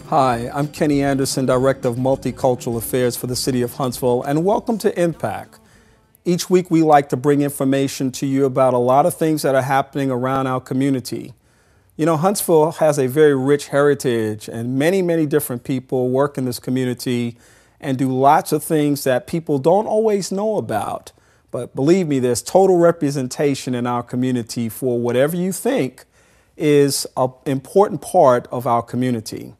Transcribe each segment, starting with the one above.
Hi, I'm Kenny Anderson, Director of Multicultural Affairs for the City of Huntsville, and welcome to Impact. Each week we like to bring information to you about a lot of things that are happening around our community. You know, Huntsville has a very rich heritage, and many different people work in this community and do lots of things that people don't always know about. But believe me, there's total representation in our community for whatever you think is an important part of our community.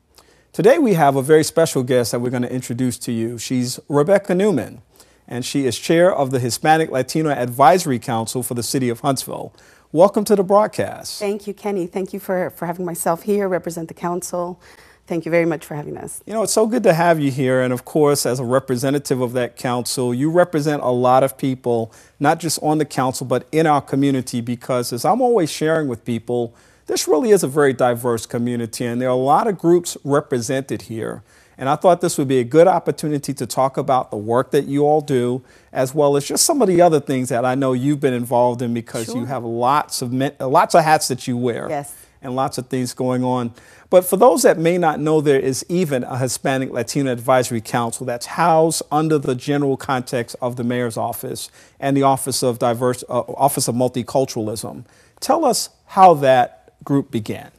Today we have a very special guest that we're going to introduce to you. She's Beckie Newman, and she is chair of the Hispanic Latino Advisory Council for the City of Huntsville. Welcome to the broadcast. Thank you, Kenny. Thank you for having myself here, represent the council. Thank you very much for having us. You know, it's so good to have you here. And of course, as a representative of that council, you represent a lot of people, not just on the council, but in our community, because as I'm always sharing with people, this really is a very diverse community, and there are a lot of groups represented here. And I thought this would be a good opportunity to talk about the work that you all do, as well as just some of the other things that I know you've been involved in, because you have lots of hats that you wear. Yes. And lots of things going on. But for those that may not know, there is even a Hispanic Latino Advisory Council that's housed under the general context of the mayor's office and the Office of Multiculturalism. Tell us how that group began.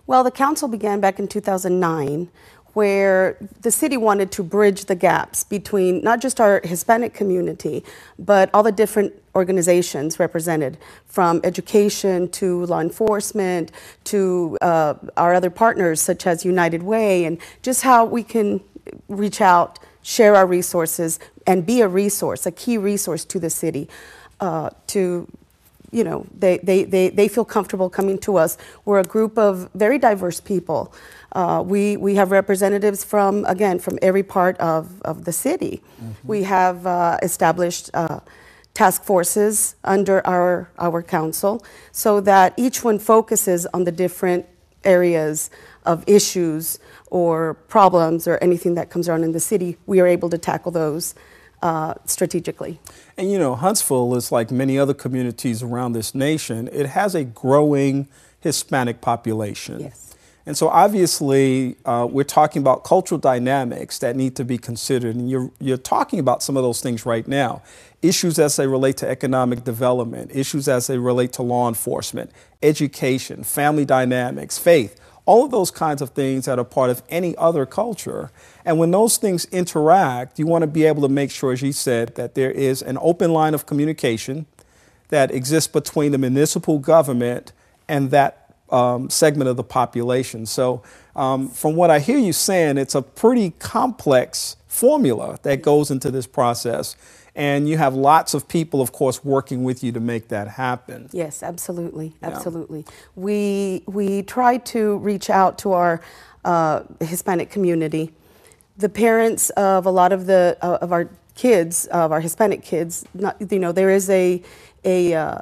Well, the council began back in 2009, where the city wanted to bridge the gaps between not just our Hispanic community, but all the different organizations represented, from education to law enforcement to our other partners such as United Way, and just how we can reach out, share our resources, and be a resource, a key resource to the city you know, they feel comfortable coming to us. We're a group of very diverse people. We have representatives from every part of the city. Mm-hmm. We have established task forces under our council so that each one focuses on the different areas of issues or problems or anything that comes around in the city. We are able to tackle those strategically. And you know, Huntsville is like many other communities around this nation. It has a growing Hispanic population. Yes. And so obviously we're talking about cultural dynamics that need to be considered. And you're talking about some of those things right now. Issues as they relate to economic development, issues as they relate to law enforcement, education, family dynamics, faith. All of those kinds of things that are part of any other culture. And when those things interact, you want to be able to make sure, as you said, that there is an open line of communication that exists between the municipal government and that segment of the population. So from what I hear you saying, it's a pretty complex formula that goes into this process. And you have lots of people, of course, working with you to make that happen. Yes, absolutely, absolutely. Yeah. We try to reach out to our Hispanic community. The parents of a lot of our kids, of our Hispanic kids, there is a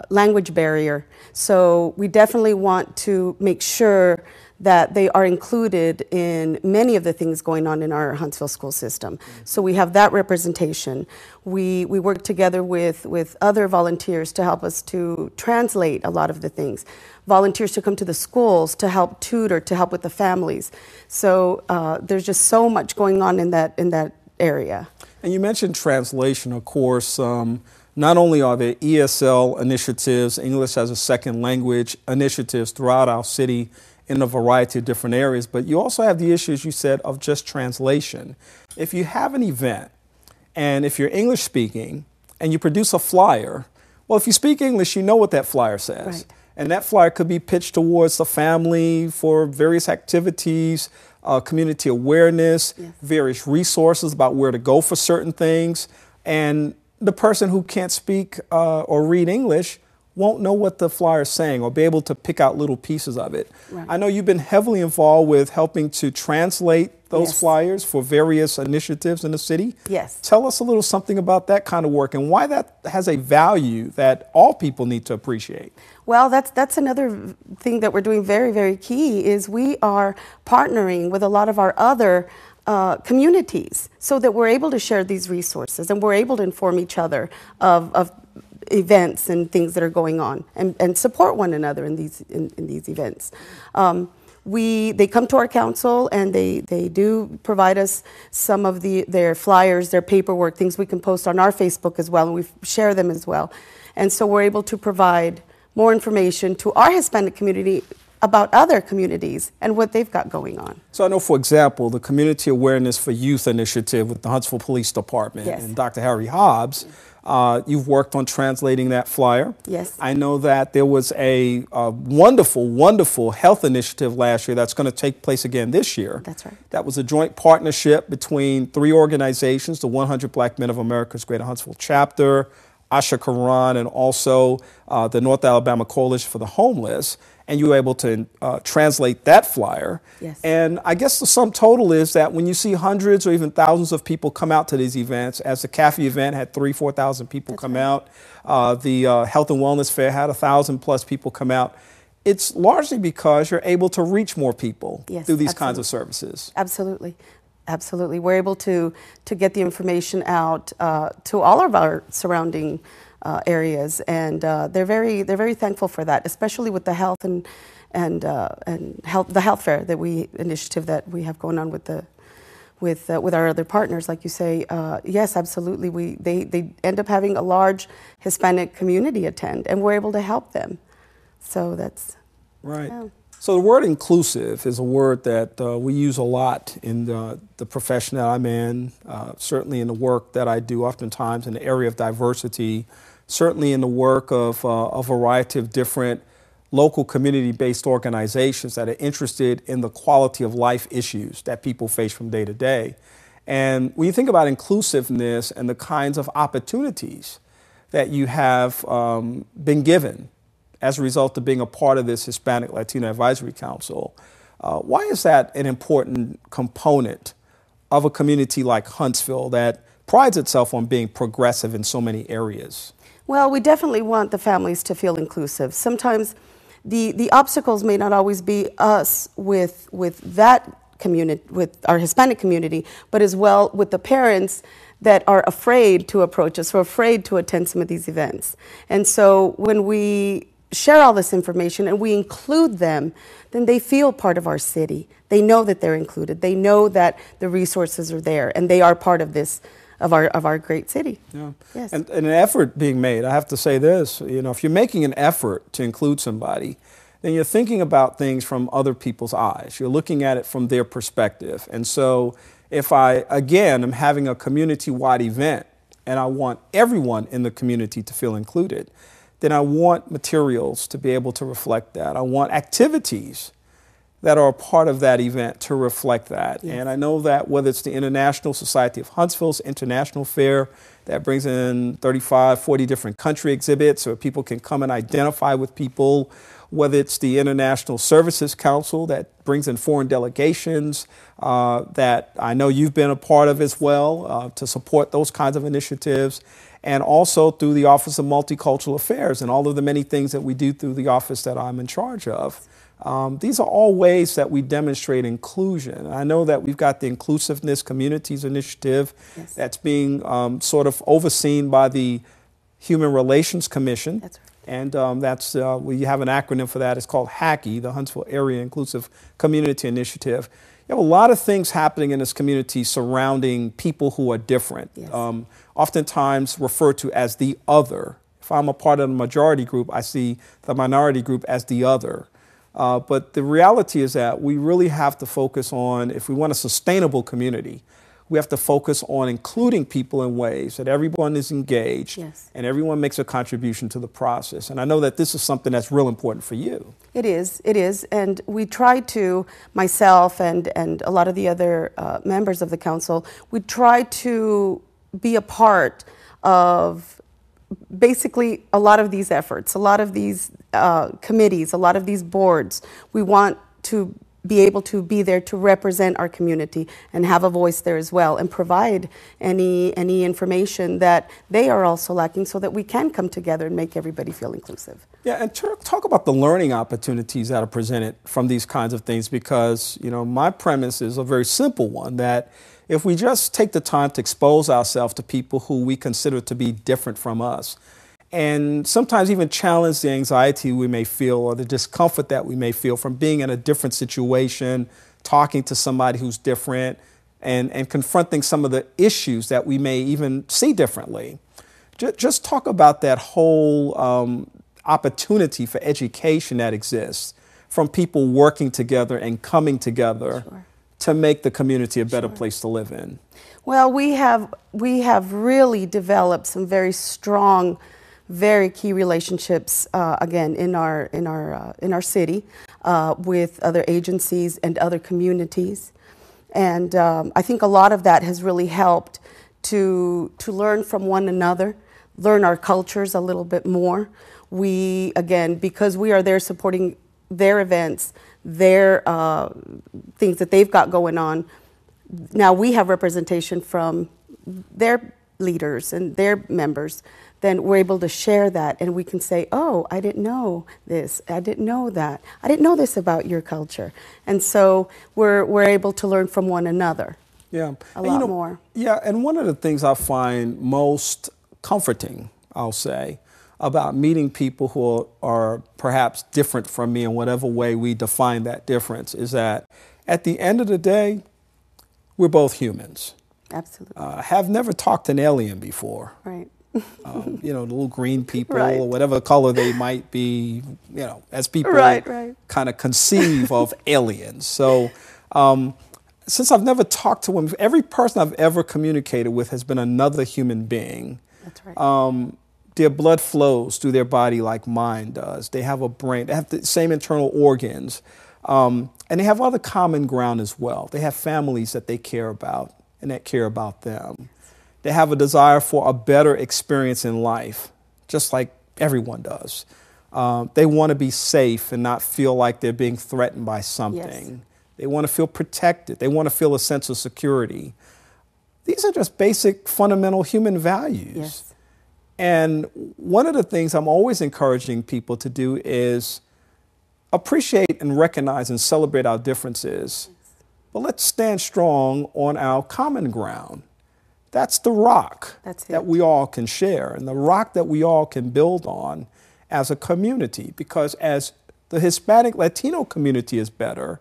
language barrier. So we definitely want to make sure that they are included in many of the things going on in our Huntsville school system. Mm-hmm. So we have that representation. We work together with other volunteers to help us to translate a lot of the things. Volunteers to come to the schools to help tutor, to help with the families. So there's just so much going on in that area. And you mentioned translation, of course. Not only are there ESL initiatives, English as a second language initiatives throughout our city, in a variety of different areas, but you also have the issues you said of just translation. If you have an event and if you're English speaking and you produce a flyer, well, if you speak English, you know what that flyer says. Right. And that flyer could be pitched towards the family for various activities, community awareness, yes, various resources about where to go for certain things. And the person who can't speak or read English won't know what the flyer is saying or be able to pick out little pieces of it. Right. I know you've been heavily involved with helping to translate those yes, flyers for various initiatives in the city. Yes. Tell us a little something about that kind of work and why that has a value that all people need to appreciate. Well, that's another thing that we're doing very, very key is we are partnering with a lot of our other communities so that we're able to share these resources and we're able to inform each other of events and things that are going on and support one another in these events. they come to our council, and they do provide us some of their flyers, their paperwork, things we can post on our Facebook as well, and we share them as well. And so we're able to provide more information to our Hispanic community about other communities and what they've got going on. So I know, for example, the Community Awareness for Youth initiative with the Huntsville Police Department Yes. and Dr. Harry Hobbs, you've worked on translating that flyer. Yes. I know that there was a wonderful, wonderful health initiative last year that's going to take place again this year. That's right. That was a joint partnership between 3 organizations, the 100 Black Men of America's Greater Huntsville Chapter, Asha Karan, and also the North Alabama Coalition for the Homeless. And you were able to translate that flyer. Yes. And I guess the sum total is that when you see hundreds or even thousands of people come out to these events, as the CAFE event had 4,000 people That's come right. out, the Health and Wellness Fair had 1,000 plus people come out. It's largely because you're able to reach more people Yes, through these absolutely. kinds of services. Absolutely. Absolutely. We're able to get the information out to all of our surrounding areas, and they're very thankful for that, especially with the health and health fair initiative that we have going on with our other partners, like you say. Yes, absolutely. They end up having a large Hispanic community attend, and we're able to help them. So that's right. Yeah. So the word inclusive is a word that we use a lot in the profession that I'm in, certainly in the work that I do, oftentimes in the area of diversity, certainly in the work of a variety of different local community-based organizations that are interested in the quality of life issues that people face from day to day. And when you think about inclusiveness and the kinds of opportunities that you have been given as a result of being a part of this Hispanic Latino Advisory Council, why is that an important component of a community like Huntsville that prides itself on being progressive in so many areas? Well, we definitely want the families to feel inclusive. Sometimes the obstacles may not always be us with that community, with our Hispanic community, but as well with the parents that are afraid to approach us or afraid to attend some of these events. And so when we share all this information and we include them, then they feel part of our city. They know that they're included. They know that the resources are there and they are part of this, of our great city. Yeah. Yes. And an effort being made. I have to say this, if you're making an effort to include somebody, then you're thinking about things from other people's eyes. You're looking at it from their perspective. And so if I, again, am having a community-wide event and I want everyone in the community to feel included, then I want materials to be able to reflect that. I want activities that are a part of that event to reflect that. Yes. And I know that whether it's the International Society of Huntsville's International Fair that brings in 35, 40 different country exhibits so people can come and identify with people, whether it's the International Services Council that brings in foreign delegations that I know you've been a part of as well to support those kinds of initiatives, and also through the Office of Multicultural Affairs and all of the many things that we do through the office that I'm in charge of. These are all ways that we demonstrate inclusion. I know that we've got the Inclusiveness Communities Initiative Yes. that's being sort of overseen by the Human Relations Commission. That's right. And we have an acronym for that. It's called HACI, the Huntsville Area Inclusive Community Initiative. You have a lot of things happening in this community surrounding people who are different, Yes. oftentimes referred to as the other. If I'm a part of the majority group, I see the minority group as the other. But the reality is that we really have to focus on, if we want a sustainable community, we have to focus on including people in ways that everyone is engaged Yes. and everyone makes a contribution to the process. And I know that this is something that's real important for you. It is. And we try to, myself and a lot of the other members of the council, we try to be a part of basically a lot of these efforts, a lot of these committees, a lot of these boards. We want to be able to be there to represent our community and have a voice there as well and provide any information that they are also lacking so that we can come together and make everybody feel inclusive. Yeah, and talk about the learning opportunities that are presented from these kinds of things, because, my premise is a very simple one, that if we just take the time to expose ourselves to people who we consider to be different from us, and sometimes even challenge the anxiety we may feel or the discomfort that we may feel from being in a different situation, talking to somebody who's different, and confronting some of the issues that we may even see differently. Just talk about that whole opportunity for education that exists from people working together and coming together to make the community a better place to live in. Well, we have really developed some very strong, very key relationships again in our city with other agencies and other communities, and I think a lot of that has really helped to learn from one another, learn our cultures a little bit more. We, again, because we are there supporting their events, their things that they've got going on, now we have representation from their leaders and their members, then we're able to share that and we can say, oh, I didn't know this, I didn't know that, I didn't know this about your culture. And so we're able to learn from one another. Yeah, a lot more. Yeah, and one of the things I find most comforting, I'll say, about meeting people who are perhaps different from me in whatever way we define that difference is that at the end of the day, we're both humans. Absolutely. Have never talked to an alien before. Right. The little green people right. or whatever color they might be, as people kind of conceive of aliens. So since I've never talked to them, every person I've ever communicated with has been another human being. That's right. Their blood flows through their body like mine does. They have a brain. They have the same internal organs. And they have other common ground as well. They have families that they care about and that care about them. They have a desire for a better experience in life, just like everyone does. They want to be safe and not feel like they're being threatened by something. Yes. They want to feel protected. They want to feel a sense of security. These are just basic, fundamental human values. Yes. And one of the things I'm always encouraging people to do is appreciate and recognize and celebrate our differences, but let's stand strong on our common ground. That's the rock that we all can share and the rock that we all can build on as a community, because as the Hispanic Latino community is better,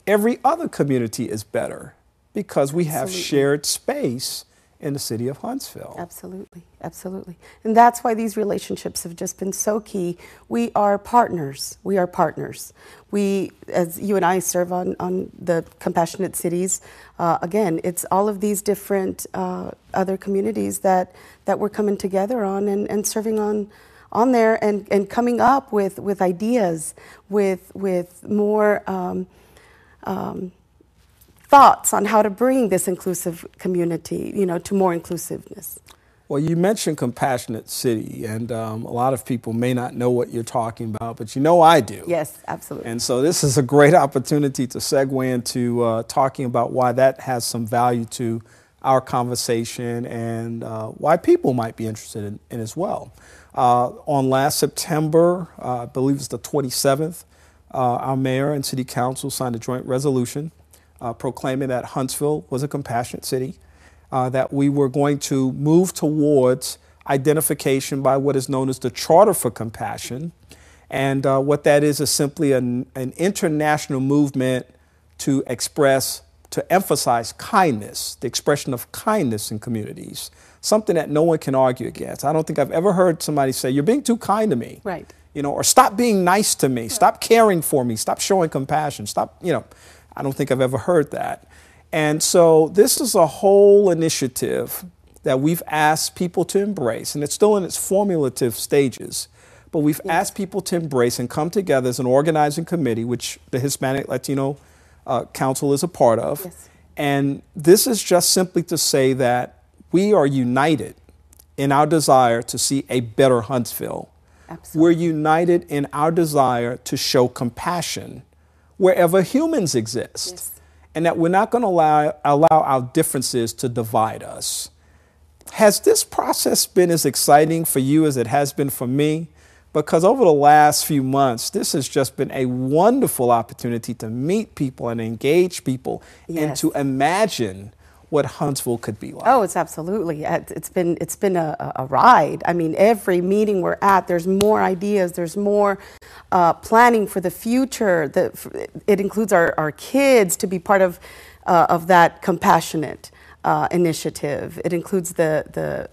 every other community is better because we have shared space in the city of Huntsville. Absolutely, absolutely. And that's why these relationships have just been so key. We are partners. We are partners. We, as you and I serve on the Compassionate Cities, again, it's all of these different other communities that we're coming together on and serving on there and coming up with ideas, with more thoughts on how to bring this inclusive community, to more inclusiveness. Well, you mentioned Compassionate City, and a lot of people may not know what you're talking about, but I do. Yes, absolutely. And so this is a great opportunity to segue into talking about why that has some value to our conversation and why people might be interested in as well. On last September, I believe it's the 27th, our mayor and city council signed a joint resolution proclaiming that Huntsville was a compassionate city, that we were going to move towards identification by what is known as the Charter for Compassion. And what that is simply an international movement to emphasize kindness, the expression of kindness in communities, something that no one can argue against. I don't think I've ever heard somebody say, you're being too kind to me. Right. Or stop being nice to me, stop caring for me, stop showing compassion, stop, I don't think I've ever heard that. And so this is a whole initiative that we've asked people to embrace, and it's still in its formulative stages, but we've asked people to embrace and come together as an organizing committee, which the Hispanic Latino Council is a part of. Yes. And this is just simply to say that we are united in our desire to see a better Huntsville. Absolutely. We're united in our desire to show compassion wherever humans exist. Yes. And that we're not going to allow our differences to divide us. Has this process been as exciting for you as it has been for me? Because over the last few months, this has just been a wonderful opportunity to meet people and engage people and to imagine what Huntsville could be like? Oh, it's absolutely. It's been a ride. I mean, every meeting we're at, there's more ideas. There's more planning for the future. It includes our kids to be part of that compassionate initiative. It includes the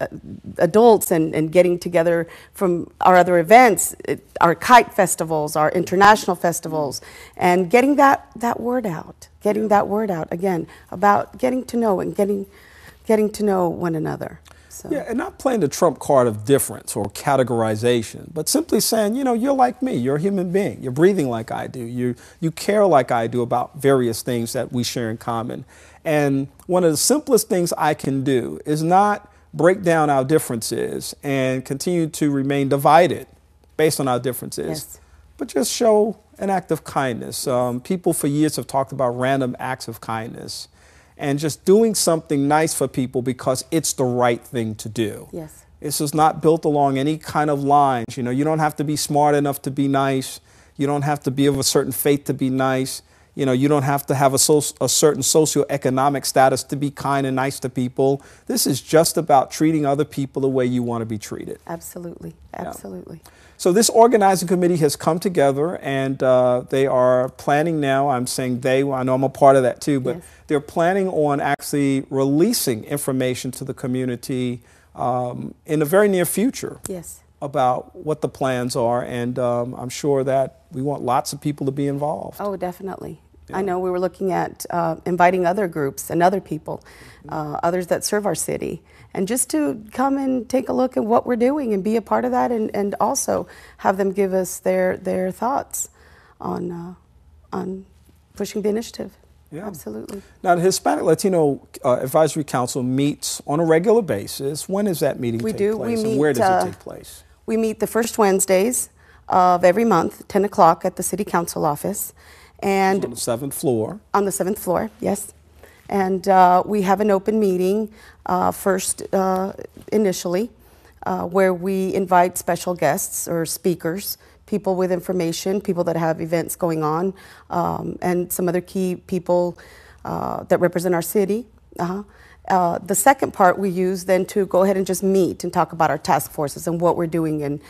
adults and getting together from our other events, our kite festivals, our international festivals, and getting that word out. Getting that word out again about getting to know and getting to know one another. So. Yeah, and not playing the trump card of difference or categorization, but simply saying, you know, you're like me, you're a human being, you're breathing like I do, you care like I do about various things that we share in common. And one of the simplest things I can do is not break down our differences and continue to remain divided based on our differences, Yes. but just show an act of kindness. People for years have talked about random acts of kindness and just doing something nice for people because it's the right thing to do. Yes. This is not built along any kind of lines. You know, you don't have to be smart enough to be nice. You don't have to be of a certain faith to be nice. You know, you don't have to have a certain socioeconomic status to be kind and nice to people. This is just about treating other people the way you want to be treated. Absolutely. Absolutely. Yeah. So this organizing committee has come together, and they are planning now. I'm saying they, I know I'm a part of that too, but yes. They're planning on actually releasing information to the community in the very near future. Yes. About what the plans are, and I'm sure that we want lots of people to be involved. Oh, definitely. Yeah. I know we were looking at inviting other groups and other people, others that serve our city, and just to come and take a look at what we're doing and be a part of that, and also have them give us their thoughts on pushing the initiative. Yeah. Absolutely. Now, the Hispanic Latino Advisory Council meets on a regular basis. When does that meeting take place, and where does it take place? We meet the first Wednesdays of every month, 10 o'clock at the City Council office. And on the 7th floor. On the 7th floor, yes. And we have an open meeting first initially where we invite special guests or speakers, people with information, people that have events going on, and some other key people that represent our city. The second part we use then to go ahead and just meet and talk about our task forces and what we're doing, and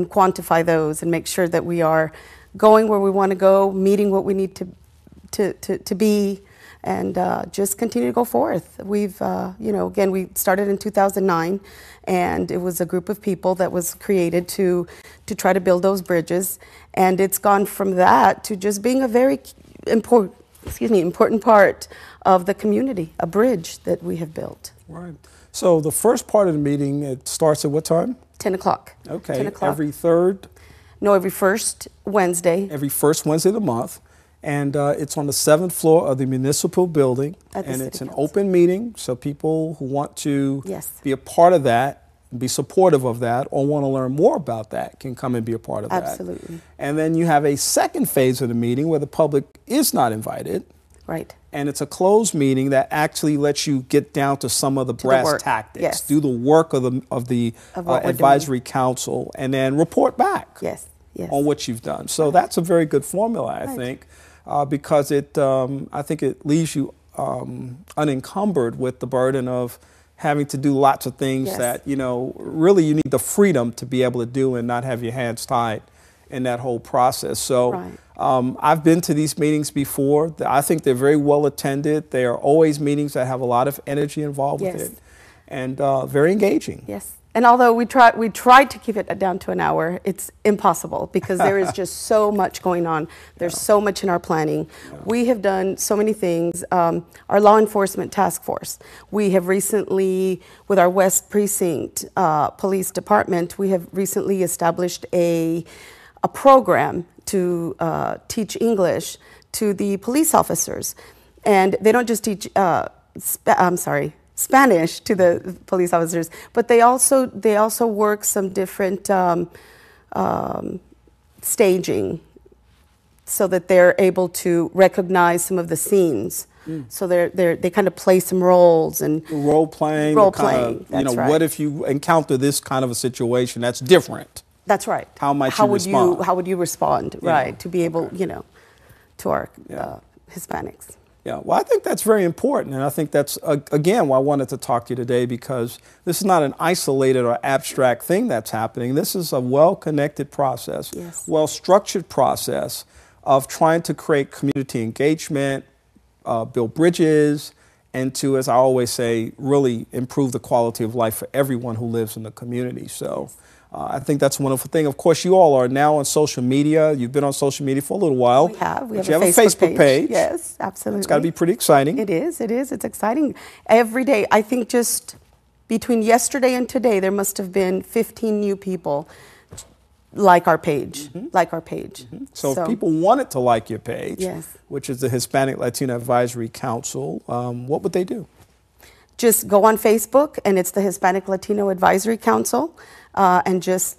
quantify those and make sure that we are going where we want to go, meeting what we need to be, and just continue to go forth. We've, again, we started in 2009, and it was a group of people that was created to try to build those bridges, and it's gone from that to just being a very important part of the community, a bridge that we have built. Right. So the first part of the meeting, it starts at what time? 10 o'clock. Okay. 10 o'clock. Every third? No, every first Wednesday. Every first Wednesday of the month. And it's on the 7th floor of the municipal building. And it's an open meeting, so people who want to be a part of that, be supportive of that, or want to learn more about that can come and be a part of that. Absolutely. And then you have a second phase of the meeting where the public is not invited. Right. And it's a closed meeting that actually lets you get down to some of the brass tactics, do the work of the advisory council, and then report back on what you've done. So that's a very good formula, I think, because I think it leaves you unencumbered with the burden of having to do lots of things that, really you need the freedom to be able to do and not have your hands tied in that whole process. So I've been to these meetings before. I think they're very well attended. They are always meetings that have a lot of energy involved with it, and very engaging. Yes. And although we tried to keep it down to an hour, it's impossible because there is just so much going on. There's so much in our planning. We have done so many things. Our law enforcement task force. We have recently, with our West Precinct Police Department, we have recently established a program to teach English to the police officers. And they don't just teach, Spanish to the police officers, but they also work some different staging so that they're able to recognize some of the scenes. So they kind of play some roles and role playing. That's right. What if you encounter this kind of a situation that's different? That's right. How might you respond? How would you respond? Right, to be able, to our Hispanics. Yeah, well, I think that's very important. And I think that's, again, why I wanted to talk to you today, because this is not an isolated or abstract thing that's happening. This is a well-connected process, Yes. well-structured process of trying to create community engagement, build bridges, and to, as I always say, really improve the quality of life for everyone who lives in the community. So I think that's a wonderful thing. Of course, you all are now on social media. You've been on social media for a little while. We have. We have you a have a Facebook page. Yes, absolutely. It's got to be pretty exciting. It is. It is. It's exciting. Every day, I think just between yesterday and today, there must have been 15 new people like our page, like our page. So if people wanted to like your page, yes, which is the Hispanic Latino Advisory Council, what would they do? Just go on Facebook, and it's the Hispanic Latino Advisory Council, and just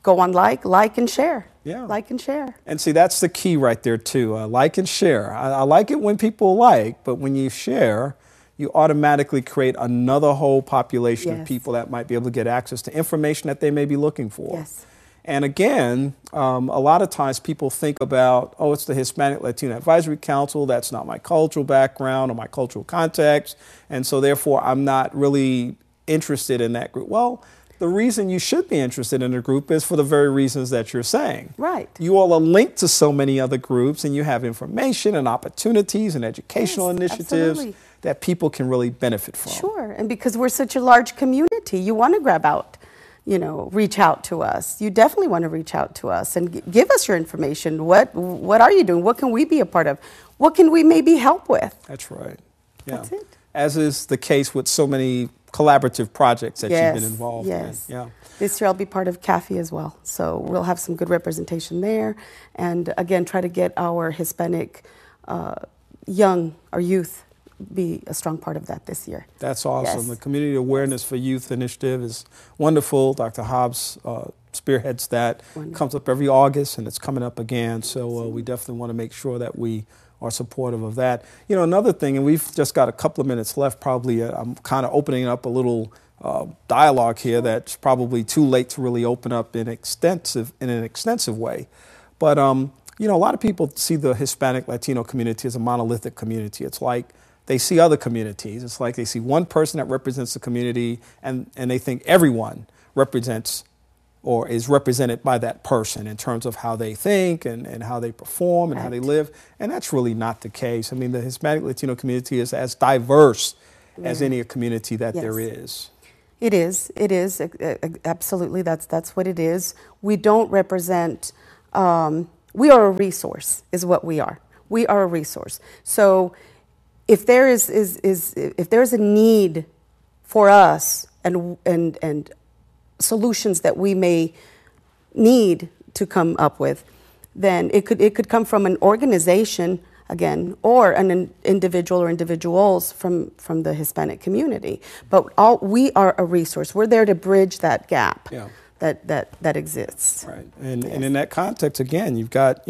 go on like and share. Yeah. Like and share. And see, that's the key right there, too. Like and share. I like it when people like, but when you share, you automatically create another whole population of people that might be able to get access to information that they may be looking for. Yes. And again, a lot of times people think about, oh, it's the Hispanic Latino Advisory Council. That's not my cultural background or my cultural context. And so therefore, I'm not really interested in that group. Well, the reason you should be interested in a group is for the very reasons that you're saying. Right. You all are linked to so many other groups, and you have information and opportunities and educational initiatives that people can really benefit from. Sure. And because we're such a large community, you want to grab out, reach out to us. You definitely want to reach out to us and give us your information. What are you doing? What can we be a part of? What can we maybe help with? That's right. Yeah. That's it. As is the case with so many collaborative projects that you've been involved in. Yeah. This year I'll be part of CAFE as well. So we'll have some good representation there. And again, try to get our Hispanic our youth, be a strong part of that this year. That's awesome. Yes. The Community Awareness for Youth initiative is wonderful. Dr. Hobbs spearheads that. Wonderful. Comes up every August, and it's coming up again. So we definitely want to make sure that we are supportive of that. Another thing, and we've just got a couple of minutes left, probably I'm kind of opening up a little dialogue here that's probably too late to really open up in an extensive way. But, a lot of people see the Hispanic Latino community as a monolithic community. It's like they see other communities. It's like they see one person that represents the community, and they think everyone represents or is represented by that person in terms of how they think and how they perform and how they live. And that's really not the case. I mean, the Hispanic Latino community is as diverse as any community that there is. It is. It is. Absolutely. That's what it is. We don't represent, we are a resource is what we are. We are a resource. So if there is if there's a need for us and solutions that we may need to come up with, then it could come from an organization again, or an individual or individuals from the Hispanic community. But we are a resource. We're there to bridge that gap that exists. Right. And in that context, again, you've got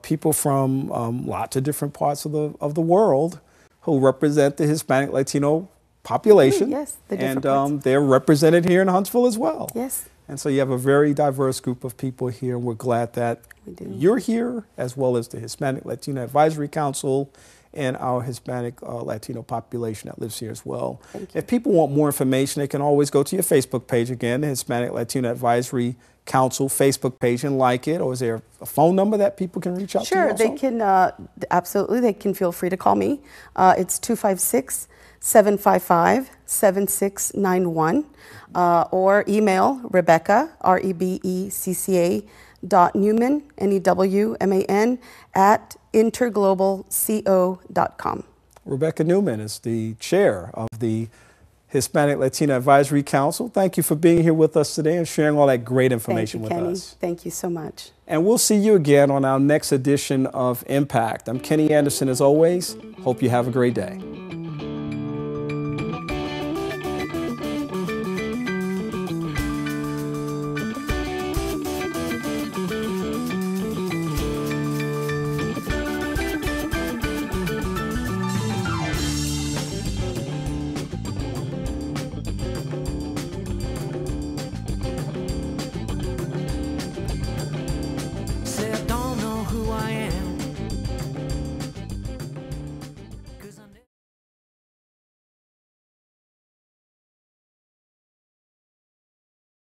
people from lots of different parts of the world who represent the Hispanic Latino population. Yes, and they're represented here in Huntsville as well. Yes. And so you have a very diverse group of people here, and we're glad that you're here, as well as the Hispanic Latino Advisory Council and our Hispanic Latino population that lives here as well. Thank you. If people want more information, they can always go to your Facebook page again, the Hispanic Latino Advisory Council Facebook page, and like it. Or is there a phone number that people can reach out to? Sure, they can, absolutely, they can feel free to call me. It's 256-755-7691, or email Rebecca, REBECCA, .Newman, NEWMAN, at interglobalco.com. Rebecca Newman is the chair of the Hispanic Latino Advisory Council. Thank you for being here with us today and sharing all that great information with us. Thank you so much. And we'll see you again on our next edition of Impact. I'm Kenny Anderson as always. Hope you have a great day.